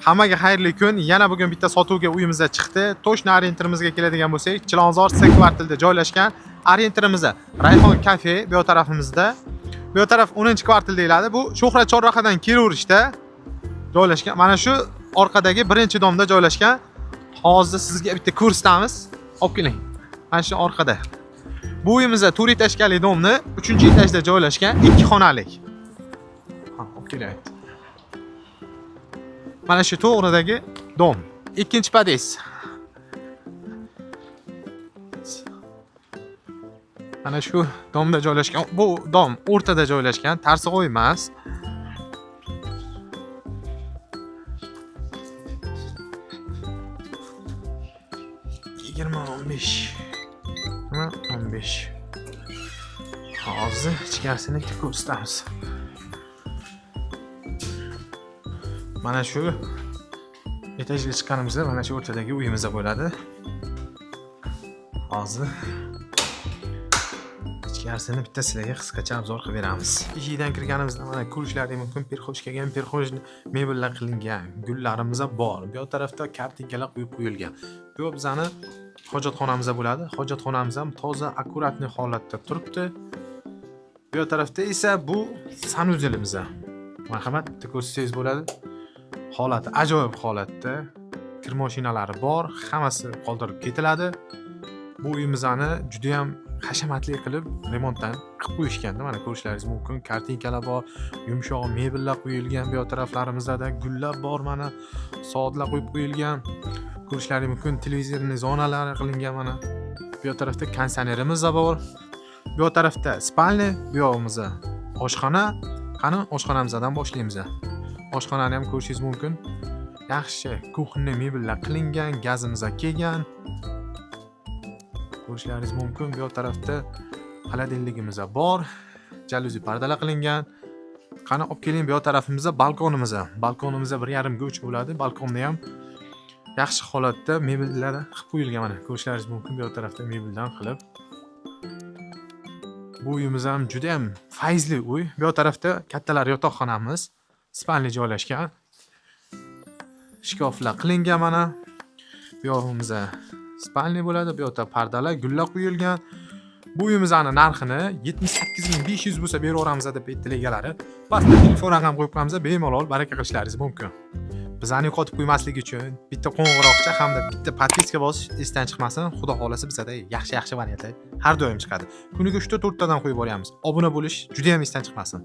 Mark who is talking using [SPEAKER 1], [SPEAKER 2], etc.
[SPEAKER 1] Hammaga xayrli kun. Yana bugun bitta sotuvga uyimizga chiqdi. To'shni orientimizga keladigan bo'lsak, Chilonzor C kvartalida joylashgan orientimizda Rayhon kafe bu tarafimizda. Bu taraf 10-kvartal deyiladi. Bu Sho'xrat chorrahadan kelaverishda joylashgan. Mana shu orqadagi birinchi domda joylashgan. Hozir sizga bitta ko'rsatamiz. Olib keling. Mana shu orqada. Bu uyimizda 4 etajli domni 3-etajda joylashgan 2 xonalik. Olib keling. Mana shu to'g'ridagi dom. Ikkinchi pod'ezd. Mana shu domda joylashgan. Bu dom o'rtada joylashgan, tarsi qo'y emas. Nima 15. Hozir ichkarisini ko'rsatamiz. Mana shu etajga chiqqanimizda mana shu o'rtadagi uyimizda bo'ladi. Hozir ichkarisini bitta sizlarga qisqacha obzor qilib beramiz. Eshikdan kirganimizda mana ko'rishlaringiz mumkin, perxosh kelgan, perxosh mebellar qilingan, gullarimiz bor. Bu tarafda kartinkalar qo'yib qo'yilgan. Bu bizani hojatxonamiz bo'ladi. Hojatxonamiz ham toza, akkuratli holatda turibdi. Bu tarafda esa bu sanuzelimiz. Marhamat, bitta ko'rsangiz bo'ladi. Holati ajoyib holatda. Kir mashinalari bor, hammasi qoldirib ketiladi. Bu uyimizni juda ham hashamatli qilib remontdan qilib qo'yishgan. Mana ko'rishlaringiz mumkin. Kartinkalar bor, yumshoq mebellar qo'yilgan. Bu taraflarimizda gullar bor, mana soatlar qo'yib qo'yilgan. Ko'rishlaringiz mumkin. Televizorning zonalari qilingan mana. Bu tarafda konditsionerimiz bor. Bu tarafda spalni, bu yog'imizda oshxona. Qani oshxonamizdan boshlaymiz. Oshxonani ham ko'rishingiz mumkin. Yaxshi kuxna mebellar qilingan, gazimiz kelgan. Ko'rishlaringiz mumkin. Bu tarafda xolodilligimiz bor. Jaluzi pardalar qilingan. Qani olib keling, bu tarafimizda balkonimiz. Balkonimizda 1,5 ga 3 bo'ladi. Balkonda ham yaxshi holatda mebellar qilib qo'yilgan mana. Ko'rishlaringiz mumkin. Bu tarafda mebeldan qilib. Bu uyimiz ham juda ham fayzli uy. Bu tarafda kattalar yotoqxonamiz, spalni joylashgan. Shkoflar qilingan mana. Bu yog'imizda spalni bo'ladi. Bu yerda pardalar, gullar qo'yilgan. Bu uyimizning narxini 78.500 bo'lsa beraveramiz deb aytdilar egalari. Pastda telefon raqam qo'yib qo'yamiz, bemalol baraka qilishlaringiz mumkin. Bizani yo'qotib qo'ymaslik uchun bitta qo'ng'iroqcha hamda bitta podpiska bosish esdan chiqmasin. Xudo xolasa bizda yaxshi variantlar har doim chiqadi. Kuniga 3-4 tadan qo'yib boramiz. Obuna bo'lish juda ham esdan chiqmasin.